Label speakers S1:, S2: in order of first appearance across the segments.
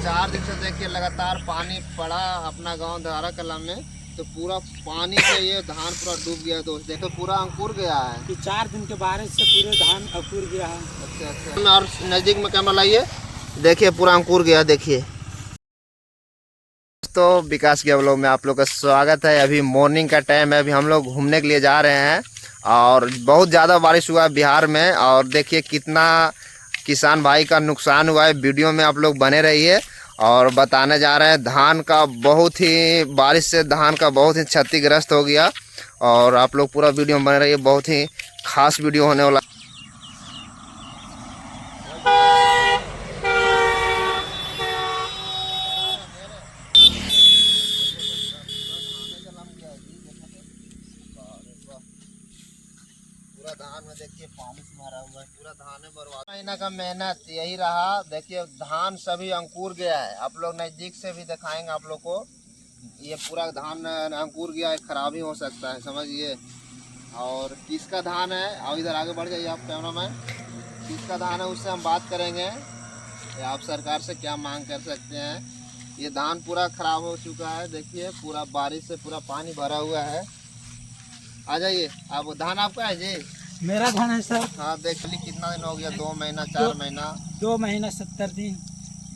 S1: 4 दिन से देखिए लगातार पानी पड़ा अपना गांव धारा कला में, तो पूरा पानी से ये धान पूरा डूब गया। दोस्त देखो पूरा अंकुर गया है
S2: कि 4 दिन के बारिश से पूरे धान अंकुर गया है।
S1: अच्छा अच्छा। और नज़दीक में कैमरा लाइए, देखिए पूरा अंकुर गया। देखिए तो विकास के ब्लॉग में आप लोग का स्वागत है। अभी मॉर्निंग का टाइम है, अभी हम लोग घूमने के लिए जा रहे हैं और बहुत ज़्यादा बारिश हुआ है बिहार में। और देखिए कितना किसान भाई का नुकसान हुआ है, वीडियो में आप लोग बने रहिए। और बताने जा रहे हैं धान का बहुत ही, बारिश से धान का बहुत ही क्षतिग्रस्त हो गया। और आप लोग पूरा वीडियो में बने रहिए, बहुत ही खास वीडियो होने वाला। पूरा धान में देखिए पानी से भरा हुआ है, पूरा धान है बर्बाद। महीना का मेहनत यही रहा। देखिए धान सभी अंकुर गया है, आप लोग नज़दीक से भी दिखाएंगे आप लोग को। ये पूरा धान अंकुर गया है, खराब ही हो सकता है समझिए। और किसका धान है, अब इधर आगे बढ़ जाइए आप कैमरा मैन, किसका धान है उससे हम बात करेंगे। आप सरकार से क्या मांग कर सकते हैं। ये धान पूरा खराब हो चुका है, देखिए पूरा बारिश से पूरा पानी भरा हुआ है। आ जाइए आप, धान आपका है जी?
S2: मेरा धान है सर।
S1: हाँ देख ली कितना दिन हो गया, 2 महीना 4 महीना?
S2: 2 महीना 70 दिन।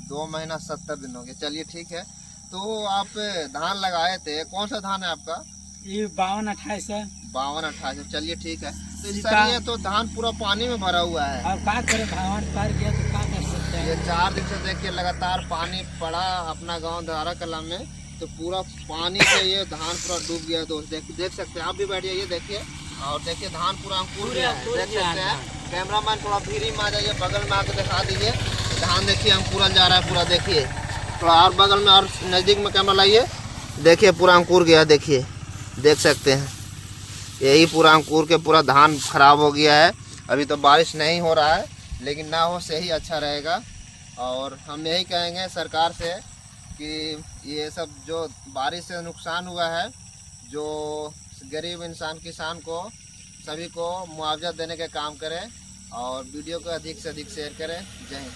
S1: 2 महीना 70 दिन हो गए। चलिए ठीक है। तो आप धान लगाए थे, कौन सा धान है आपका?
S2: ये 52-28 है।
S1: 52-28। चलिए ठीक है। तो सर ये तो धान पूरा पानी में भरा हुआ है।
S2: और क्या करें, भगवान पार गया तो क्या कर सकते हैं।
S1: ये 4 दिन से देखिए लगातार पानी पड़ा अपना गांव धारा कला में, तो पूरा पानी से ये धान पूरा डूब गया। दोस्त देख सकते हैं, आप भी बैठ जाइए देखिए। और देखिए धान पूरा अंकुर गया है, देख सकते हैं। कैमरामैन थोड़ा भीरी में आ जाइए, बगल में आके दिखा दीजिए। धान देखिए अंकुरन जा रहा है पूरा, देखिए थोड़ा और बगल में और नज़दीक में कैमरा लाइए, देखिए पूरा अंकुर गया। देखिए देख सकते हैं, यही पूरा अंकुर के पूरा धान खराब हो गया है। अभी तो बारिश नहीं हो रहा है, लेकिन ना हो से ही अच्छा रहेगा। और हम यही कहेंगे सरकार से कि ये सब जो बारिश से नुकसान हुआ है, जो गरीब इंसान किसान को सभी को मुआवजा देने का काम करें। और वीडियो को अधिक से अधिक शेयर करें। जय हिंद।